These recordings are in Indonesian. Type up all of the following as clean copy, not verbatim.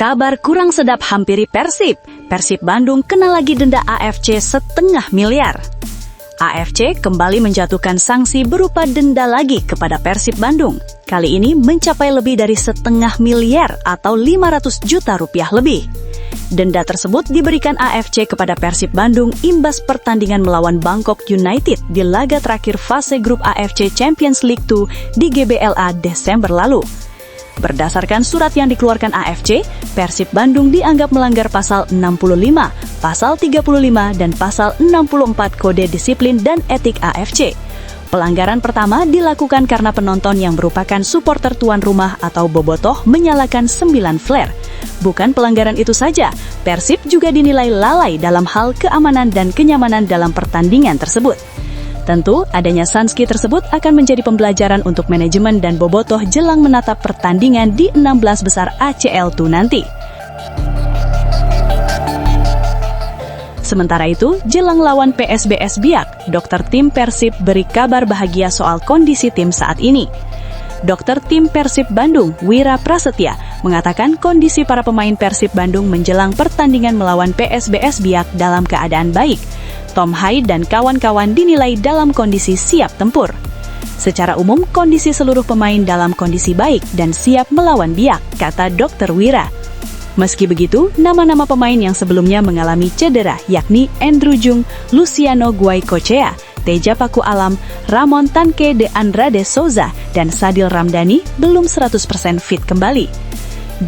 Kabar kurang sedap hampiri Persib. Persib Bandung kena lagi denda AFC 0,5 miliar. AFC kembali menjatuhkan sanksi berupa denda lagi kepada Persib Bandung. Kali ini mencapai lebih dari 0,5 miliar atau 500 juta rupiah lebih. Denda tersebut diberikan AFC kepada Persib Bandung imbas pertandingan melawan Bangkok United di laga terakhir fase grup AFC Champions League 2 di GBLA Desember lalu. Berdasarkan surat yang dikeluarkan AFC, Persib Bandung dianggap melanggar pasal 65, pasal 35, dan pasal 64 Kode Disiplin dan Etik AFC. Pelanggaran pertama dilakukan karena penonton yang merupakan supporter tuan rumah atau bobotoh menyalakan 9 flare. Bukan pelanggaran itu saja, Persib juga dinilai lalai dalam hal keamanan dan kenyamanan dalam pertandingan tersebut. Tentu, adanya sanksi tersebut akan menjadi pembelajaran untuk manajemen dan bobotoh jelang menatap pertandingan di 16 besar ACL2 nanti. Sementara itu, jelang lawan PSBS Biak, dokter tim Persib beri kabar bahagia soal kondisi tim saat ini. Dokter tim Persib Bandung, Wira Prasetya, mengatakan kondisi para pemain Persib Bandung menjelang pertandingan melawan PSBS Biak dalam keadaan baik. Tom Hyde dan kawan-kawan dinilai dalam kondisi siap tempur. Secara umum, kondisi seluruh pemain dalam kondisi baik dan siap melawan Biak, kata Dr. Wira. Meski begitu, nama-nama pemain yang sebelumnya mengalami cedera yakni Andrew Jung, Luciano Guaicochea, Teja Paku Alam, Ramon Tanque de Andrade Souza, dan Sadil Ramdhani belum 100% fit kembali.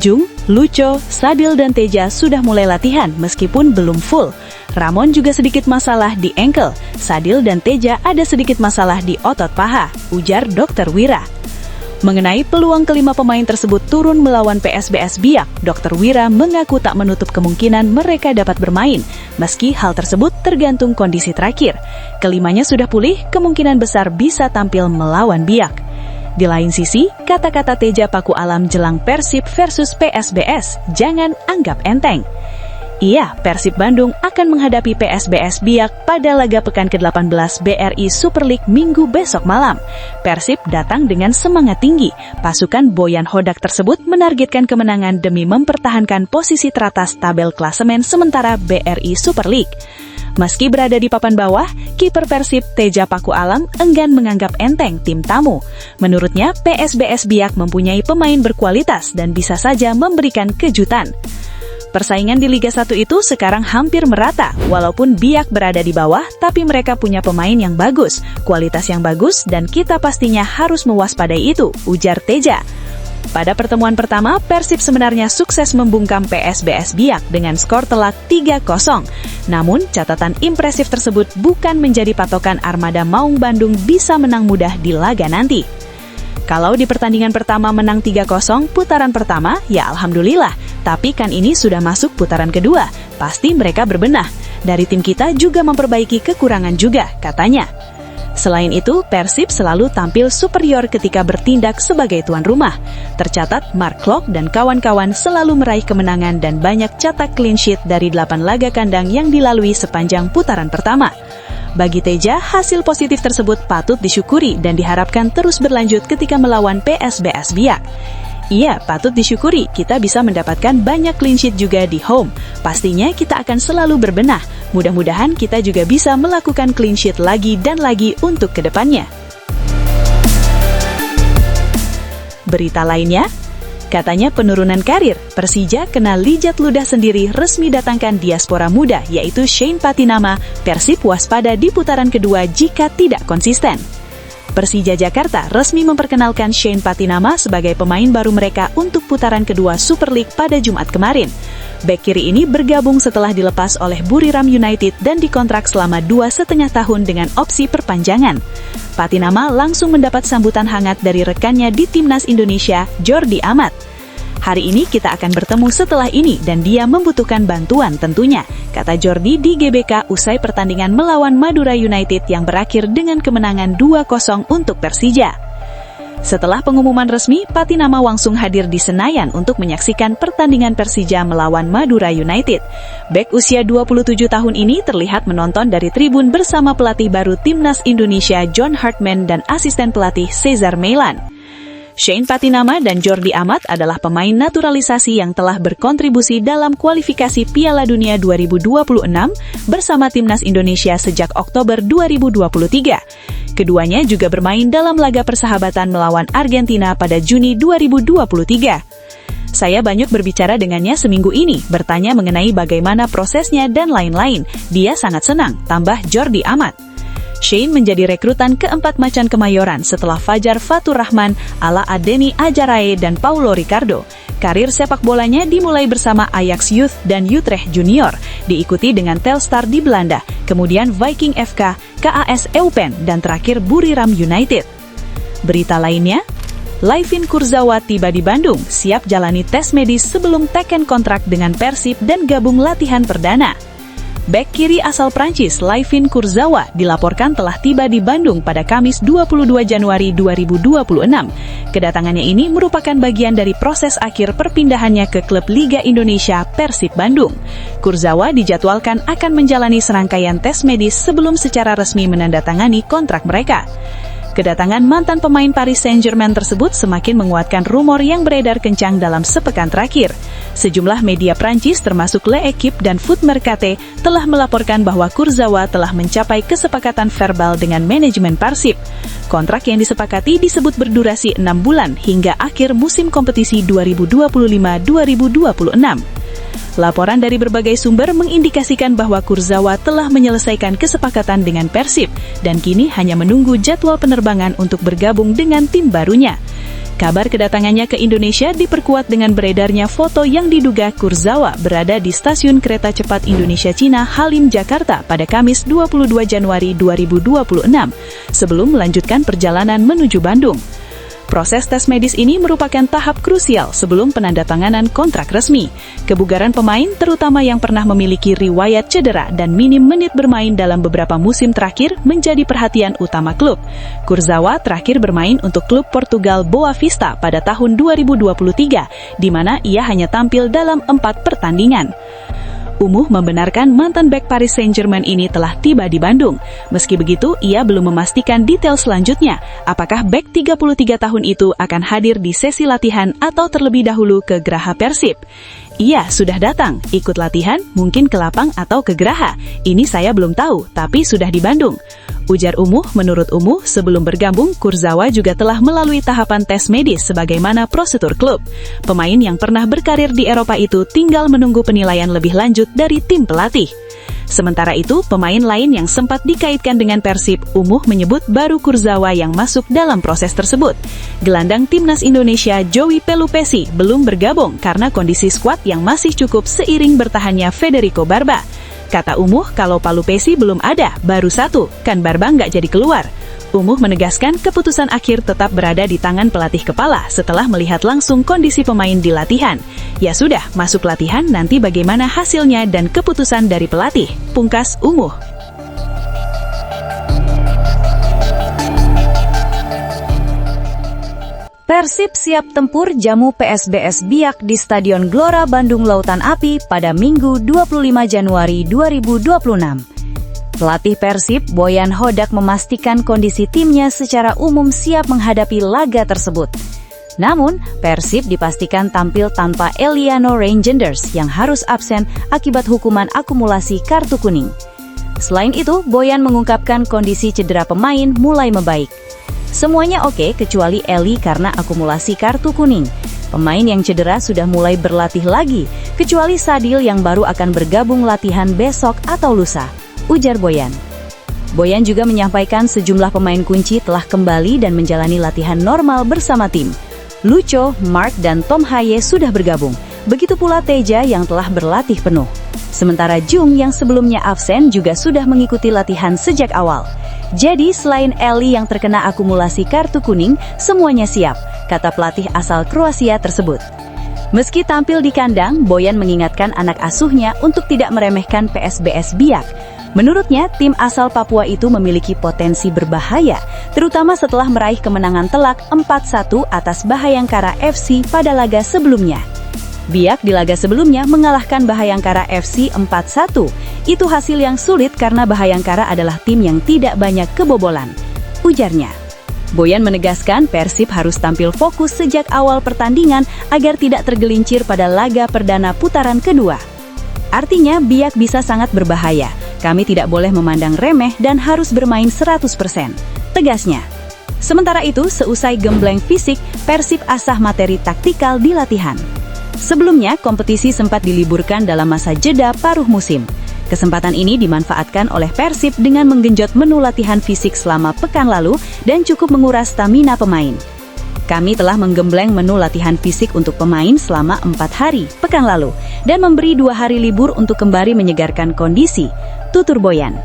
Jung, Lucho, Sadil, dan Teja sudah mulai latihan meskipun belum full. Ramon juga sedikit masalah di ankle, Sadil dan Teja ada sedikit masalah di otot paha, ujar Dr. Wira. Mengenai peluang kelima pemain tersebut turun melawan PSBS Biak, Dr. Wira mengaku tak menutup kemungkinan mereka dapat bermain, meski hal tersebut tergantung kondisi terakhir. Kelimanya sudah pulih, kemungkinan besar bisa tampil melawan Biak. Di lain sisi, kata-kata Teja Paku Alam jelang Persib versus PSBS, jangan anggap enteng. Iya, Persib Bandung akan menghadapi PSBS Biak pada laga pekan ke-18 BRI Super League Minggu besok malam. Persib datang dengan semangat tinggi. Pasukan Boyan Hodak tersebut menargetkan kemenangan demi mempertahankan posisi teratas tabel klasemen sementara BRI Super League. Meski berada di papan bawah, kiper Persib Teja Paku Alam enggan menganggap enteng tim tamu. Menurutnya, PSBS Biak mempunyai pemain berkualitas dan bisa saja memberikan kejutan. Persaingan di Liga 1 itu sekarang hampir merata, walaupun Biak berada di bawah, tapi mereka punya pemain yang bagus, kualitas yang bagus, dan kita pastinya harus mewaspadai itu, ujar Teja. Pada pertemuan pertama, Persib sebenarnya sukses membungkam PSBS Biak dengan skor telak 3-0. Namun, catatan impresif tersebut bukan menjadi patokan Armada Maung Bandung bisa menang mudah di laga nanti. Kalau di pertandingan pertama menang 3-0 putaran pertama, ya alhamdulillah. Tapi kan ini sudah masuk putaran kedua, pasti mereka berbenah. Dari tim kita juga memperbaiki kekurangan juga, katanya. Selain itu, Persib selalu tampil superior ketika bertindak sebagai tuan rumah. Tercatat, Mark Klok dan kawan-kawan selalu meraih kemenangan dan banyak cetak clean sheet dari 8 laga kandang yang dilalui sepanjang putaran pertama. Bagi Teja, hasil positif tersebut patut disyukuri dan diharapkan terus berlanjut ketika melawan PSBS Biak. Iya, patut disyukuri kita bisa mendapatkan banyak clean sheet juga di home. Pastinya kita akan selalu berbenah. Mudah-mudahan kita juga bisa melakukan clean sheet lagi dan lagi untuk kedepannya. Berita lainnya, katanya penurunan karir, Persija kena lijat ludah sendiri resmi datangkan diaspora muda yaitu Shane Patinama. Persib waspada di putaran kedua jika tidak konsisten. Persija Jakarta resmi memperkenalkan Shane Patinama sebagai pemain baru mereka untuk putaran kedua Super League pada Jumat kemarin. Bek kiri ini bergabung setelah dilepas oleh Buriram United dan dikontrak selama 2,5 tahun dengan opsi perpanjangan. Patinama langsung mendapat sambutan hangat dari rekannya di Timnas Indonesia, Jordi Amat. Hari ini kita akan bertemu setelah ini dan dia membutuhkan bantuan tentunya, kata Jordi di GBK usai pertandingan melawan Madura United yang berakhir dengan kemenangan 2-0 untuk Persija. Setelah pengumuman resmi, Patinama langsung hadir di Senayan untuk menyaksikan pertandingan Persija melawan Madura United. Bek usia 27 tahun ini terlihat menonton dari tribun bersama pelatih baru Timnas Indonesia John Hartman dan asisten pelatih Cesar Meilan. Shane Patinama dan Jordi Amat adalah pemain naturalisasi yang telah berkontribusi dalam kualifikasi Piala Dunia 2026 bersama Timnas Indonesia sejak Oktober 2023. Keduanya juga bermain dalam laga persahabatan melawan Argentina pada Juni 2023. Saya banyak berbicara dengannya seminggu ini, bertanya mengenai bagaimana prosesnya dan lain-lain. Dia sangat senang, tambah Jordi Amat. Shane menjadi rekrutan keempat macan Kemayoran setelah Fajar Fatur Rahman, Ala Adeni Ajarae, dan Paulo Ricardo. Karir sepak bolanya dimulai bersama Ajax Youth dan Utrecht Junior, diikuti dengan Telstar di Belanda, kemudian Viking FK, KAS Eupen, dan terakhir Buriram United. Berita lainnya, Layvin Kurzawa tiba di Bandung, siap jalani tes medis sebelum teken kontrak dengan Persib dan gabung latihan perdana. Bek kiri asal Prancis Layvin Kurzawa dilaporkan telah tiba di Bandung pada Kamis 22 Januari 2026. Kedatangannya ini merupakan bagian dari proses akhir perpindahannya ke klub Liga Indonesia Persib Bandung. Kurzawa dijadwalkan akan menjalani serangkaian tes medis sebelum secara resmi menandatangani kontrak mereka. Kedatangan mantan pemain Paris Saint-Germain tersebut semakin menguatkan rumor yang beredar kencang dalam sepekan terakhir. Sejumlah media Prancis termasuk L'Equipe dan Foot Mercato telah melaporkan bahwa Kurzawa telah mencapai kesepakatan verbal dengan manajemen Persib. Kontrak yang disepakati disebut berdurasi 6 bulan hingga akhir musim kompetisi 2025-2026. Laporan dari berbagai sumber mengindikasikan bahwa Kurzawa telah menyelesaikan kesepakatan dengan Persib dan kini hanya menunggu jadwal penerbangan untuk bergabung dengan tim barunya. Kabar kedatangannya ke Indonesia diperkuat dengan beredarnya foto yang diduga Kurzawa berada di stasiun kereta cepat Indonesia Cina Halim Jakarta pada Kamis 22 Januari 2026 sebelum melanjutkan perjalanan menuju Bandung. Proses tes medis ini merupakan tahap krusial sebelum penandatanganan kontrak resmi. Kebugaran pemain, terutama yang pernah memiliki riwayat cedera dan minim menit bermain dalam beberapa musim terakhir, menjadi perhatian utama klub. Kurzawa terakhir bermain untuk klub Portugal Boa Vista pada tahun 2023, di mana ia hanya tampil dalam 4 pertandingan. Umuh membenarkan mantan bek Paris Saint-Germain ini telah tiba di Bandung. Meski begitu, ia belum memastikan detail selanjutnya. Apakah bek 33 tahun itu akan hadir di sesi latihan atau terlebih dahulu ke Geraha Persib? Iya, sudah datang. Ikut latihan, mungkin ke lapang atau ke Geraha. Ini saya belum tahu, tapi sudah di Bandung. Ujar Umuh. Menurut Umuh, sebelum bergabung, Kurzawa juga telah melalui tahapan tes medis sebagaimana prosedur klub. Pemain yang pernah berkarir di Eropa itu tinggal menunggu penilaian lebih lanjut dari tim pelatih. Sementara itu, pemain lain yang sempat dikaitkan dengan Persib, Umuh menyebut baru Kurzawa yang masuk dalam proses tersebut. Gelandang Timnas Indonesia Joey Pelupesi belum bergabung karena kondisi skuad yang masih cukup seiring bertahannya Federico Barba. Kata Umuh, kalau Pelupesi belum ada, baru satu, kan Barba nggak jadi keluar. Umuh menegaskan keputusan akhir tetap berada di tangan pelatih kepala setelah melihat langsung kondisi pemain di latihan. Ya sudah, masuk latihan nanti bagaimana hasilnya dan keputusan dari pelatih, pungkas Umuh. Persib siap tempur jamu PSBS Biak di Stadion Gelora Bandung Lautan Api pada Minggu 25 Januari 2026. Pelatih Persib, Boyan Hodak, memastikan kondisi timnya secara umum siap menghadapi laga tersebut. Namun, Persib dipastikan tampil tanpa Eliano Reingenders yang harus absen akibat hukuman akumulasi kartu kuning. Selain itu, Boyan mengungkapkan kondisi cedera pemain mulai membaik. Semuanya oke kecuali Eli karena akumulasi kartu kuning. Pemain yang cedera sudah mulai berlatih lagi, kecuali Sadil yang baru akan bergabung latihan besok atau lusa, ujar Boyan. Boyan juga menyampaikan sejumlah pemain kunci telah kembali dan menjalani latihan normal bersama tim. Lucho, Mark, dan Tom Haye sudah bergabung. Begitu pula Teja yang telah berlatih penuh. Sementara Jung yang sebelumnya absen juga sudah mengikuti latihan sejak awal. Jadi selain Eli yang terkena akumulasi kartu kuning, semuanya siap, kata pelatih asal Kroasia tersebut. Meski tampil di kandang, Boyan mengingatkan anak asuhnya untuk tidak meremehkan PSBS Biak. Menurutnya, tim asal Papua itu memiliki potensi berbahaya, terutama setelah meraih kemenangan telak 4-1 atas Bhayangkara FC pada laga sebelumnya. Biak di laga sebelumnya mengalahkan Bhayangkara FC 4-1. Itu hasil yang sulit karena Bhayangkara adalah tim yang tidak banyak kebobolan, ujarnya. Boyan menegaskan Persib harus tampil fokus sejak awal pertandingan agar tidak tergelincir pada laga perdana putaran kedua. Artinya Biak bisa sangat berbahaya. Kami tidak boleh memandang remeh dan harus bermain 100%, tegasnya. Sementara itu, seusai gembleng fisik, Persib asah materi taktikal di latihan. Sebelumnya, kompetisi sempat diliburkan dalam masa jeda paruh musim. Kesempatan ini dimanfaatkan oleh Persib dengan menggenjot menu latihan fisik selama pekan lalu dan cukup menguras stamina pemain. Kami telah menggembleng menu latihan fisik untuk pemain selama 4 hari pekan lalu dan memberi 2 hari libur untuk kembali menyegarkan kondisi, tutur Boyan.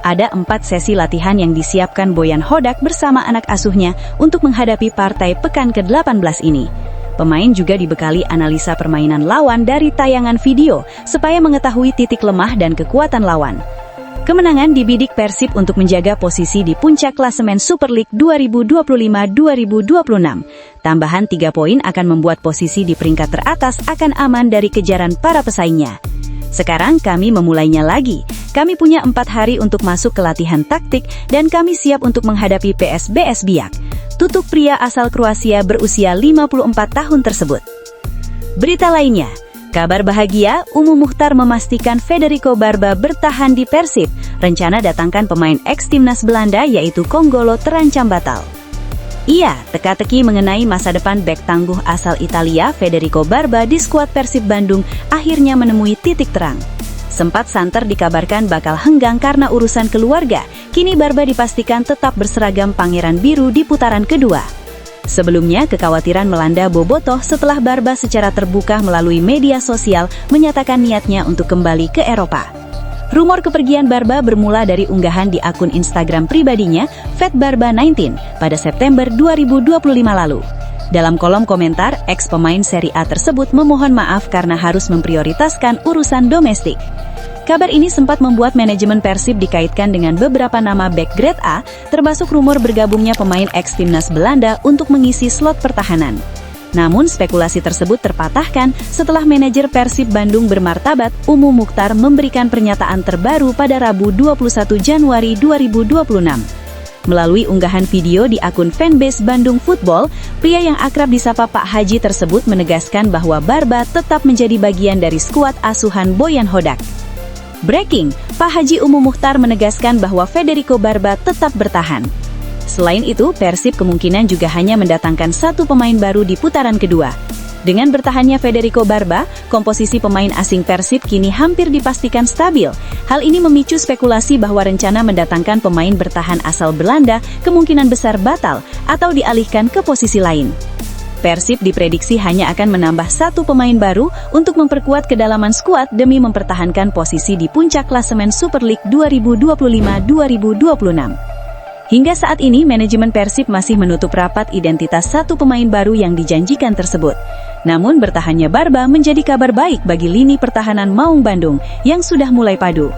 Ada 4 sesi latihan yang disiapkan Boyan Hodak bersama anak asuhnya untuk menghadapi partai pekan ke-18 ini. Pemain juga dibekali analisa permainan lawan dari tayangan video supaya mengetahui titik lemah dan kekuatan lawan. Kemenangan dibidik Persib untuk menjaga posisi di puncak klasemen Super League 2025-2026. Tambahan 3 poin akan membuat posisi di peringkat teratas akan aman dari kejaran para pesaingnya. Sekarang kami memulainya lagi. Kami punya 4 hari untuk masuk ke latihan taktik dan kami siap untuk menghadapi PSBS Biak, tutur pria asal Kroasia berusia 54 tahun tersebut. Berita lainnya, kabar bahagia, Umu Mukhtar memastikan Federico Barba bertahan di Persib. Rencana datangkan pemain ex-timnas Belanda yaitu Konggolo terancam batal. Iya, teka-teki mengenai masa depan bek tangguh asal Italia Federico Barba di skuad Persib Bandung akhirnya menemui titik terang. Sempat santer dikabarkan bakal henggang karena urusan keluarga, kini Barba dipastikan tetap berseragam Pangeran Biru di putaran kedua. Sebelumnya, kekhawatiran melanda Bobotoh setelah Barba secara terbuka melalui media sosial menyatakan niatnya untuk kembali ke Eropa. Rumor kepergian Barba bermula dari unggahan di akun Instagram pribadinya, @fatbarba19, pada September 2025 lalu. Dalam kolom komentar, ex-pemain Serie A tersebut memohon maaf karena harus memprioritaskan urusan domestik. Kabar ini sempat membuat manajemen Persib dikaitkan dengan beberapa nama bek grade A, termasuk rumor bergabungnya pemain ex-timnas Belanda untuk mengisi slot pertahanan. Namun spekulasi tersebut terpatahkan setelah manajer Persib Bandung bermartabat, Umu Mukhtar memberikan pernyataan terbaru pada Rabu 21 Januari 2026. Melalui unggahan video di akun fanbase Bandung Football, pria yang akrab disapa Pak Haji tersebut menegaskan bahwa Barba tetap menjadi bagian dari skuad asuhan Boyan Hodak. Breaking, Pak Haji Umu Mukhtar menegaskan bahwa Federico Barba tetap bertahan. Selain itu, Persib kemungkinan juga hanya mendatangkan 1 pemain baru di putaran kedua. Dengan bertahannya Federico Barba, komposisi pemain asing Persib kini hampir dipastikan stabil. Hal ini memicu spekulasi bahwa rencana mendatangkan pemain bertahan asal Belanda kemungkinan besar batal atau dialihkan ke posisi lain. Persib diprediksi hanya akan menambah 1 pemain baru untuk memperkuat kedalaman skuad demi mempertahankan posisi di puncak klasemen Super League 2025-2026. Hingga saat ini, manajemen Persib masih menutup rapat identitas 1 pemain baru yang dijanjikan tersebut. Namun bertahannya Barba menjadi kabar baik bagi lini pertahanan Maung Bandung yang sudah mulai padu.